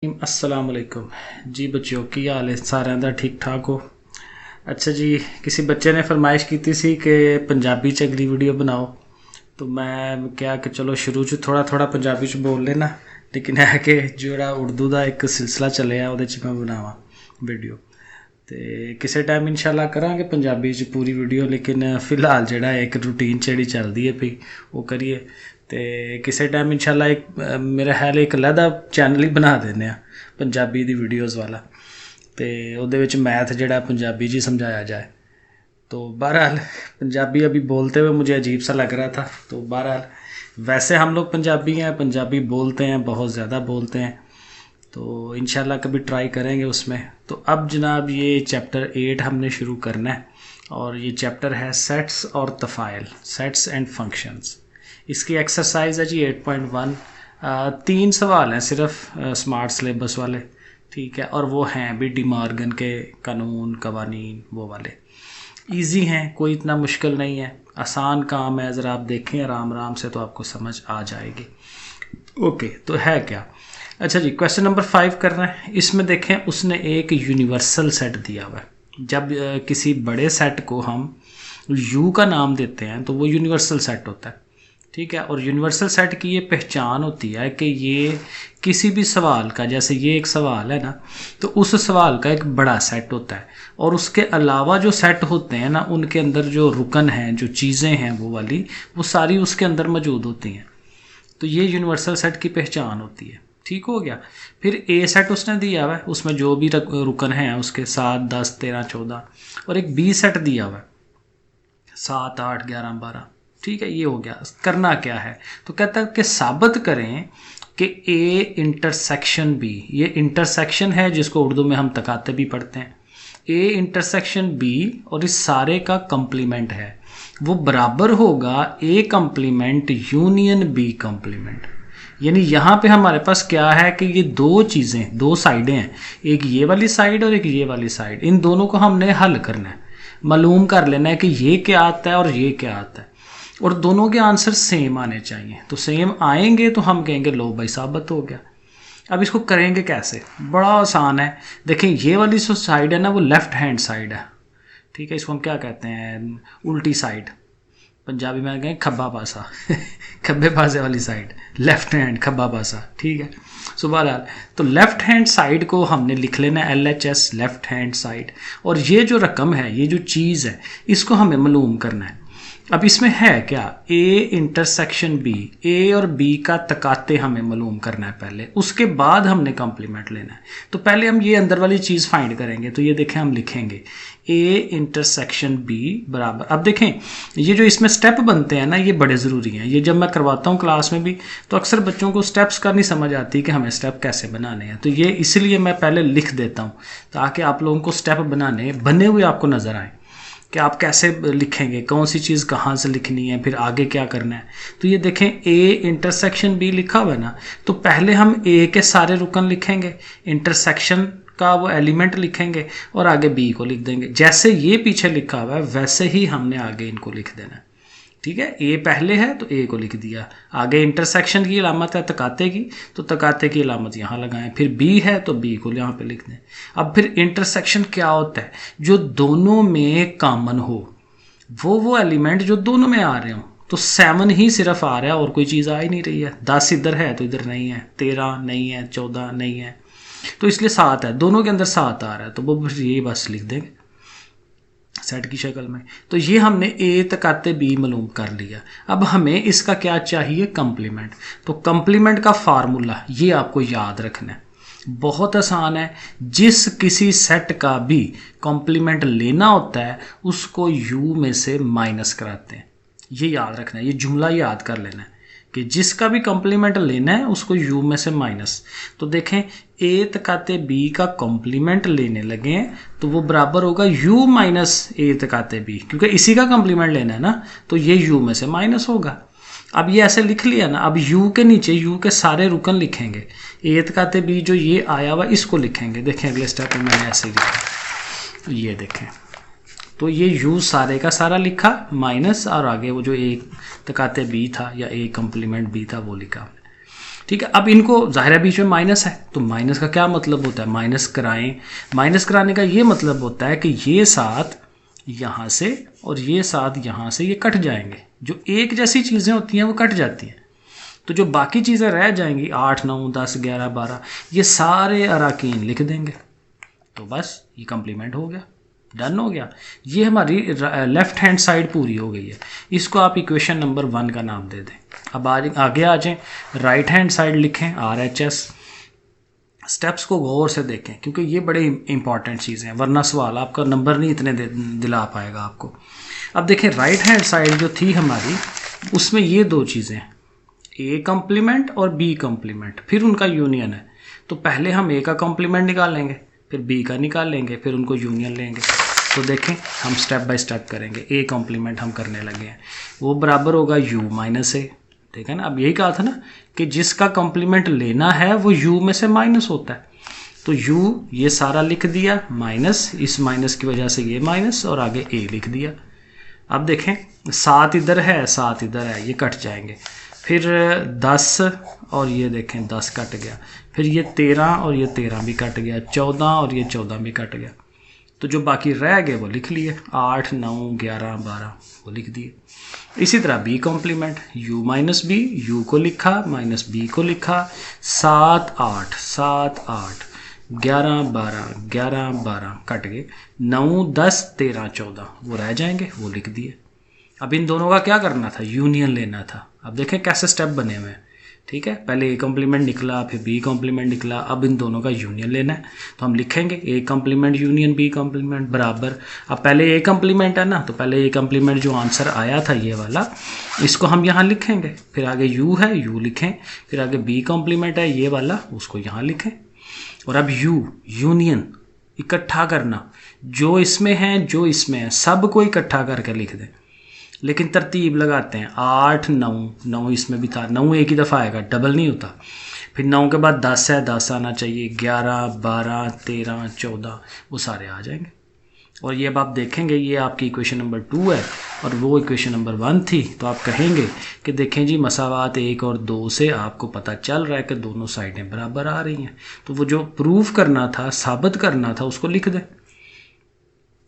अस्सलाम वालेकुम जी बच्चों की हाल है सारे दा ठीक ठाक हो। अच्छा जी, किसी बच्चे ने फरमाइश की थी कि पंजाबी च अगली वीडियो बनाओ, तो मैं क्या कि चलो शुरू च थोड़ा थोड़ा पंजाबी च बोल लेना, लेकिन है कि जोड़ा उर्दू का एक सिलसिला चलिया वो मैं बनावा वीडियो, तो किसी टाइम इंशाल्लाह करांगे पंजाबी च पूरी वीडियो, लेकिन फिलहाल जोड़ा एक रूटीन जी चलती है पई वो करिए। तो किसी टाइम इंशाल्लाह एक मेरा ख्याल एक अलहदा चैनल ही बना देने पंजाबी दी वीडियोज़ वाला, तो उहदे विच मैथ जोड़ा पंजाबी जी समझाया जाए। तो बहरहाल पंजाबी अभी बोलते हुए मुझे अजीब सा लग रहा था, तो बहरहाल वैसे हम लोग पंजाबी हैं, पंजाबी बोलते हैं, बहुत ज़्यादा बोलते हैं, तो इंशाल्लाह कभी ट्राई करेंगे उसमें। तो अब जनाब ये चैप्टर 8 हमने शुरू करना है, और ये चैप्टर है सेट्स और तफ़ाइल, सेट्स एंड फंक्शंस। इसकी एक्सरसाइज है जी 8.1। 3 सवाल हैं सिर्फ स्मार्ट सिलेबस वाले, ठीक है, और वो हैं भी डी मॉर्गन के कानून कवानीन वो वाले, इजी हैं, कोई इतना मुश्किल नहीं है, आसान काम है, ज़रा आप देखें आराम आराम से तो आपको समझ आ जाएगी। ओके, तो है क्या। अच्छा जी, क्वेश्चन नंबर 5 करना है। इसमें देखें उसने एक यूनिवर्सल सेट दिया हुआ है। जब किसी बड़े सेट को हम यू का नाम देते हैं तो वो यूनिवर्सल सेट होता है, ठीक है। और यूनिवर्सल सेट की ये पहचान होती है कि ये किसी भी सवाल का, जैसे ये एक सवाल है ना, तो उस सवाल का एक बड़ा सेट होता है, और उसके अलावा जो सेट होते हैं ना उनके अंदर जो रुकन हैं, जो चीज़ें हैं वो वाली, वो सारी उसके अंदर मौजूद होती हैं। तो ये यूनिवर्सल सेट की पहचान होती है, ठीक हो गया। फिर ए सेट उसने दिया हुआ है, उसमें जो भी रुकन हैं उसके 7, 10, 13, 14, और एक बी सेट दिया हुआ है 7, 8, 11, 12, ठीक है। ये हो गया। करना क्या है, तो कहता है कि साबित करें कि ए इंटरसेक्शन बी, ये इंटरसेक्शन है जिसको उर्दू में हम तकाते भी पढ़ते हैं, ए इंटरसेक्शन बी और इस सारे का कंप्लीमेंट है, वो बराबर होगा ए कंप्लीमेंट यूनियन बी कंप्लीमेंट। यानी यहाँ पे हमारे पास क्या है कि ये दो चीज़ें, दो साइडें हैं, एक ये वाली साइड और एक ये वाली साइड, इन दोनों को हमने हल करना है, मालूम कर लेना है कि ये क्या आता है और ये क्या आता है, और दोनों के आंसर सेम आने चाहिए। तो सेम आएंगे तो हम कहेंगे लो भाई साबित हो गया। अब इसको करेंगे कैसे, बड़ा आसान है। देखें ये वाली जो साइड है ना वो लेफ़्ट हैंड साइड है, ठीक है, इसको हम क्या कहते हैं, उल्टी साइड, पंजाबी में कहें खब्बा पासा खब्बे पासे वाली साइड, लेफ्ट हैंड खब्बा पासा, ठीक है। सो बहरहाल तो लेफ्ट हैंड साइड को हमने लिख लेना LHS, लेफ्ट हैंड साइड, और ये जो रकम है, ये जो चीज़ है, इसको हमें मालूम करना है। अब इसमें है क्या, ए इंटरसेक्शन बी, ए और बी का तकाते हमें मालूम करना है पहले, उसके बाद हमने कॉम्प्लीमेंट लेना है। तो पहले हम ये अंदर वाली चीज़ फाइंड करेंगे, तो ये देखें हम लिखेंगे ए इंटरसेक्शन बी बराबर। अब देखें ये जो इसमें स्टेप बनते हैं ना ये बड़े ज़रूरी हैं, ये जब मैं करवाता हूँ क्लास में भी तो अक्सर बच्चों को स्टेप्स का नहीं समझ आती कि हमें स्टेप कैसे बनाने हैं, तो ये इसलिए मैं पहले लिख देता हूँ ताकि आप लोगों को स्टेप बनाने बने हुए आपको नज़र आए कि आप कैसे लिखेंगे, कौन सी चीज़ कहाँ से लिखनी है, फिर आगे क्या करना है। तो ये देखें ए इंटरसेक्शन बी लिखा हुआ है ना, तो पहले हम ए के सारे रुकन लिखेंगे, इंटरसेक्शन का वो एलिमेंट लिखेंगे और आगे बी को लिख देंगे। जैसे ये पीछे लिखा हुआ है वैसे ही हमने आगे इनको लिख देना है, ठीक है। ए पहले है तो ए को लिख दिया, आगे इंटरसेक्शन की अलामत है तकाते की, तो तकाते की अलामत यहाँ लगाएं, फिर बी है तो बी को यहाँ पे लिख दें। अब फिर इंटरसेक्शन क्या होता है, जो दोनों में कॉमन हो, वो एलिमेंट जो दोनों में आ रहे हो। तो 7 ही सिर्फ आ रहा है और कोई चीज़ आ ही नहीं रही है, 10 इधर है तो इधर नहीं है, 13 नहीं है, 14 नहीं है, तो इसलिए 7 है, दोनों के अंदर 7 आ रहा है, तो वो यही बस लिख देंगे सेट की शक्ल में। तो ये हमने ए तकाते बी मालूम कर लिया। अब हमें इसका क्या चाहिए, कंप्लीमेंट। तो कंप्लीमेंट का फार्मूला ये आपको याद रखना है, बहुत आसान है। जिस किसी सेट का भी कंप्लीमेंट लेना होता है उसको यू में से माइनस कराते हैं, ये याद रखना है, ये जुमला याद कर लेना है कि जिसका भी कॉम्प्लीमेंट लेना है उसको यू में से माइनस। तो देखें ए तकाते बी का कॉम्प्लीमेंट लेने लगे हैं तो वो बराबर होगा यू माइनस ए तकाते बी, क्योंकि इसी का कॉम्प्लीमेंट लेना है ना, तो ये यू में से माइनस होगा। अब ये ऐसे लिख लिया ना, अब यू के नीचे यू के सारे रुकन लिखेंगे, ए तकाते बी जो ये आया हुआ इसको लिखेंगे। देखें अगले स्टेप में मैंने ऐसे लिखा, तो ये देखें, तो ये यू सारे का सारा लिखा माइनस, और आगे वो जो ए तकाते बी था या ए कंप्लीमेंट बी था वो लिखा। ठीक है। अब इनको ज़ाहिर है बीच में माइनस है, तो माइनस का क्या मतलब होता है, माइनस कराएं। माइनस कराने का ये मतलब होता है कि ये 7 यहाँ से और ये 7 यहाँ से ये कट जाएंगे। जो एक जैसी चीज़ें होती हैं वो कट जाती हैं, तो जो बाकी चीज़ें रह जाएंगी 8 9 10 11 12 ये सारे अराकीन लिख देंगे। तो बस ये कंप्लीमेंट हो गया, डन हो गया। ये हमारी लेफ्ट हैंड साइड पूरी हो गई है। इसको आप इक्वेशन नंबर 1 का नाम दे दें। अब आगे आ जाएं, राइट हैंड साइड लिखें RHS। स्टेप्स को गौर से देखें क्योंकि ये बड़े इंपॉर्टेंट चीज़ें हैं, वरना सवाल आपका नंबर नहीं इतने दिला पाएगा आपको। अब देखें राइट हैंड साइड जो थी हमारी, उसमें ये 2 चीज़ें, A कॉम्प्लीमेंट और B कॉम्प्लीमेंट, फिर उनका यूनियन है। तो पहले हम A का कॉम्प्लीमेंट निकालेंगे, फिर B का निकालेंगे, फिर उनको यूनियन लेंगे। तो देखें हम स्टेप बाय स्टेप करेंगे। A कॉम्प्लीमेंट हम करने लगे हैं, वो बराबर होगा U माइनस A। ठीक है ना, अब यही कहा था ना कि जिसका कॉम्प्लीमेंट लेना है वो U में से माइनस होता है। तो U ये सारा लिख दिया, माइनस, इस माइनस की वजह से ये माइनस, और आगे A लिख दिया। अब देखें 7 इधर है 7 इधर है, ये कट जाएंगे। फिर 10 और ये देखें 10 कट गया, फिर ये 13 और ये 13 भी कट गया, 14 और ये 14 भी कट गया। तो जो बाकी रह गए वो लिख लिए, 8 9 11 12 वो लिख दिए। इसी तरह B complement, U minus B, U को लिखा माइनस B को लिखा, 7 8 7 8 11 12 11 12 कट गए, 9 10 13 14 वो रह जाएंगे, वो लिख दिए। अब इन दोनों का क्या करना था, यूनियन लेना था। अब देखें कैसे स्टेप बने हुए हैं। ठीक है, पहले A कॉम्प्लीमेंट निकला, फिर B कॉम्प्लीमेंट निकला, अब इन दोनों का यूनियन लेना है। तो हम लिखेंगे A complement union B complement बराबर, अब पहले A कॉम्प्लीमेंट है ना, तो पहले A कॉम्प्लीमेंट जो आंसर आया था ये वाला, इसको हम यहाँ लिखेंगे। फिर आगे U है, U लिखें। फिर आगे B कॉम्प्लीमेंट है ये वाला, उसको यहाँ लिखें। और अब U यूनियन इकट्ठा करना, जो इसमें है जो इसमें है सब को इकट्ठा करके लिख दें, लेकिन तरतीब लगाते हैं। 8 9 9 इसमें भी था, 9 एक ही दफ़ा आएगा, डबल नहीं होता। फिर 9 के बाद 10 है, 10 आना चाहिए, 11 12 13 14 वो सारे आ जाएंगे। और ये अब आप देखेंगे ये आपकी इक्वेशन नंबर 2 है और वो इक्वेशन नंबर 1 थी। तो आप कहेंगे कि देखें जी मसावात 1 और 2 से आपको पता चल रहा है कि दोनों साइडें बराबर आ रही हैं। तो वो जो प्रूफ करना था, साबित करना था, उसको लिख दें।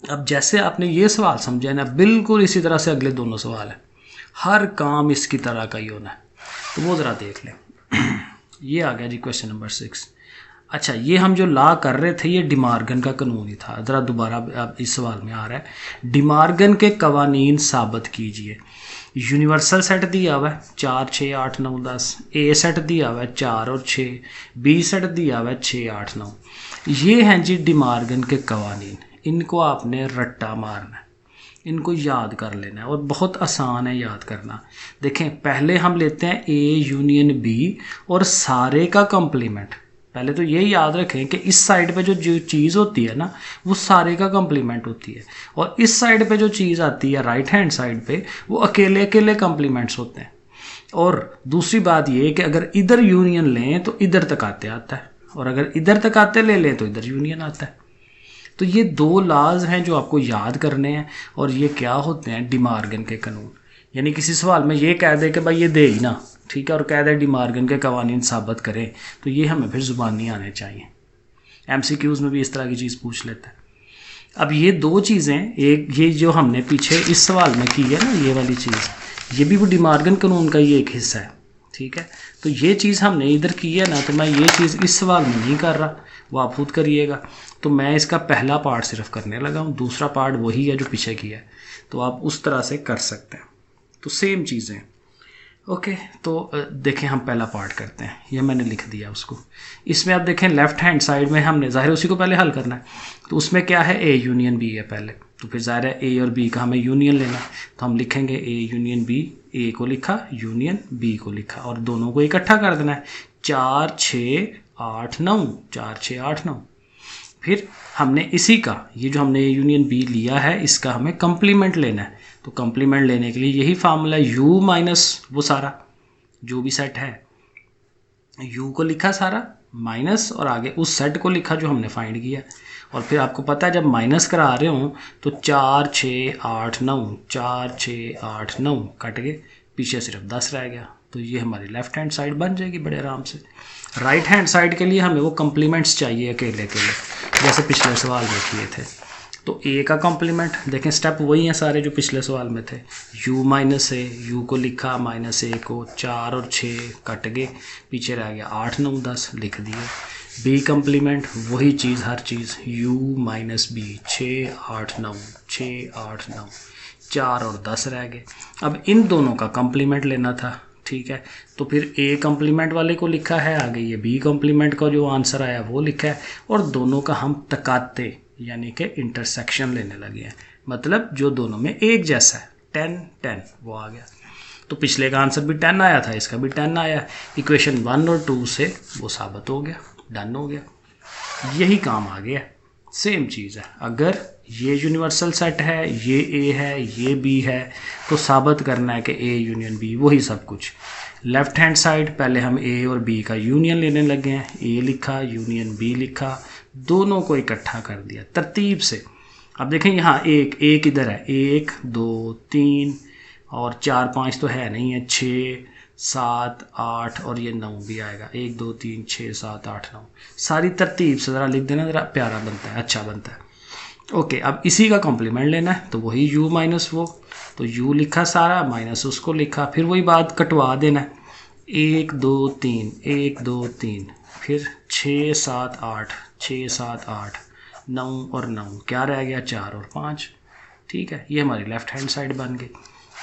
अब जैसे आपने ये सवाल समझा है ना, बिल्कुल इसी तरह से अगले दोनों सवाल हैं। हर काम इसकी तरह का ही होना है, तो वो ज़रा देख लें। ये आ गया जी क्वेश्चन नंबर 6। अच्छा, ये हम जो ला कर रहे थे ये डिमार्गन का कानून ही था। ज़रा दोबारा अब इस सवाल में आ रहा है, डिमार्गन के कवानीन साबित कीजिए। यूनिवर्सल सेट दिया हुआ है 4 6 8 9 10, ए सेट दिया हुआ है 4 और 6, बी सेट दिया हुआ है 6 8 9। ये हैं जी डिमार्गन के कवानीन। इनको आपने रट्टा मारना है, इनको याद कर लेना है और बहुत आसान है याद करना। देखें पहले हम लेते हैं ए यूनियन बी और सारे का कॉम्प्लीमेंट। पहले तो ये याद रखें कि इस साइड पे जो चीज़ होती है ना वो सारे का कॉम्प्लीमेंट होती है, और इस साइड पे जो चीज़ आती है राइट हैंड साइड पे वो अकेले अकेले कॉम्प्लीमेंट्स होते हैं। और दूसरी बात ये कि अगर इधर यूनियन लें तो इधर तक आते आता है, और अगर इधर तक आते ले लें तो इधर यूनियन आता है। तो ये 2 लाज हैं जो आपको याद करने हैं, और ये क्या होते हैं, डिमार्गन के कानून। यानी किसी सवाल में ये कह दे कि भाई ये दे ही ना, ठीक है, और कह दे डिमार्गन के कवानीन साबित करें, तो ये हमें फिर ज़ुबानी आने चाहिए। MCQs में भी इस तरह की चीज़ पूछ लेता है। अब ये 2 चीज़ें, एक ये जो हमने पीछे इस सवाल में की है ना ये वाली चीज़, ये भी वो डिमार्गन कानून का ही एक हिस्सा है। ठीक है, तो ये चीज़ हमने इधर की है ना, तो मैं ये चीज़ इस सवाल में नहीं कर रहा, वो आप खुद करिएगा। तो मैं इसका पहला पार्ट सिर्फ करने लगा हूँ, दूसरा पार्ट वही है जो पीछे किया है, तो आप उस तरह से कर सकते हैं। तो सेम चीज़ें। ओके, तो देखें हम पहला पार्ट करते हैं, ये मैंने लिख दिया उसको। इसमें आप देखें लेफ्ट हैंड साइड में हमने ज़ाहिर उसी को पहले हल करना है, तो उसमें क्या है, ए यूनियन बी है पहले, तो फिर ज़ाहिर है ए और बी का हमें यूनियन लेना है, तो हम लिखेंगे ए यूनियन बी, ए को लिखा यूनियन बी को लिखा, और दोनों को इकट्ठा कर देना है। 4 6 8 9, 4 6 8 9। फिर हमने इसी का, ये जो हमने यूनियन बी लिया है, इसका हमें कॉम्प्लीमेंट लेना है। तो कॉम्प्लीमेंट लेने के लिए यही फार्मूला, यू माइनस वो सारा जो भी सेट है, यू को लिखा सारा माइनस, और आगे उस सेट को लिखा जो हमने फाइंड किया। और फिर आपको पता है जब माइनस करा रहे हो तो 4 6 8 9, 4 6 8 9 कट गए, पीछे सिर्फ 10 रह गया, तो ये हमारी लेफ्ट हैंड साइड बन जाएगी बड़े आराम से। राइट हैंड साइड के लिए हमें वो कॉम्प्लीमेंट्स चाहिए अकेले अकेले, जैसे पिछले सवाल में किए थे। तो ए का कॉम्प्लीमेंट देखें, स्टेप वही हैं सारे जो पिछले सवाल में थे। u माइनस ए, यू को लिखा, माइनस ए को, 4 और 6 कट गए, पीछे रह गया 8 9 10 लिख दिए। बी कॉम्प्लीमेंट वही चीज़, हर चीज़, u माइनस बी, 6 8 9, 6 8 9, 4 और 10 रह गए। अब इन दोनों का कॉम्प्लीमेंट लेना था, ठीक है। तो फिर ए कॉम्प्लीमेंट वाले को लिखा है, आगे ये बी कॉम्प्लीमेंट का जो आंसर आया वो लिखा है, और दोनों का हम तकाते यानी कि इंटरसेक्शन लेने लगे हैं, मतलब जो दोनों में एक जैसा है, 10 10 वो आ गया। तो पिछले का आंसर भी 10 आया था, इसका भी 10 आया। इक्वेशन 1 और 2 से वो साबित हो गया, डन हो गया। यही काम आ गया, सेम चीज़ है। अगर ये यूनिवर्सल सेट है, ये ए है, ये बी है, तो साबित करना है कि ए यूनियन बी, वही सब कुछ। लेफ्ट हैंड साइड पहले हम ए और बी का यूनियन लेने लगे हैं, ए लिखा, यूनियन बी लिखा, दोनों को इकट्ठा कर दिया तरतीब से। अब देखें यहाँ एक इधर है, 1 2 3 और 4 5 तो है नहीं है, 6 7 8 और ये 9 भी आएगा, 1 2 3 6 7 8 9, सारी तरतीब से ज़रा लिख देना, ज़रा प्यारा बनता है, अच्छा बनता है। ओके, अब इसी का कॉम्प्लीमेंट लेना है, तो वही u माइनस वो, तो u लिखा सारा, माइनस उसको लिखा, फिर वही बात कटवा देना है, 1 2 3 1 2 3, फिर 6 7 8 6 7 8 9 और 9, क्या रह गया, 4 और 5, ठीक है। ये हमारी लेफ्ट हैंड साइड बन गई।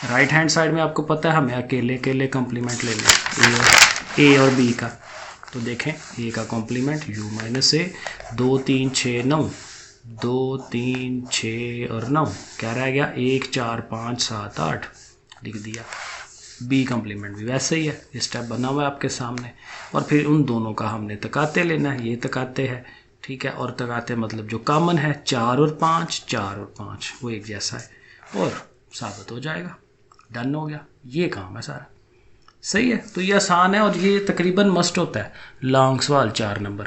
राइट हैंड साइड में आपको पता है हमें अकेले अकेले कॉम्प्लीमेंट लेना ए और बी का। तो देखें ए का कॉम्प्लीमेंट u माइनस ए, 2 3 6 9, 2 3 6 और 9, क्या रह गया, 1 4 5 7 8 लिख दिया। बी कॉम्प्लीमेंट भी वैसे ही है, स्टेप बना हुआ है आपके सामने। और फिर उन दोनों का हमने तकाते लेना है, ये तकाते है, ठीक है। और तकाते मतलब जो कॉमन है, 4 और 5 4 और 5 वो एक जैसा है, और साबित हो जाएगा, डन हो गया। ये काम है सारा, सही है। तो ये आसान है, और ये तकरीबन मस्ट होता है लॉन्ग सवाल 4 नंबर।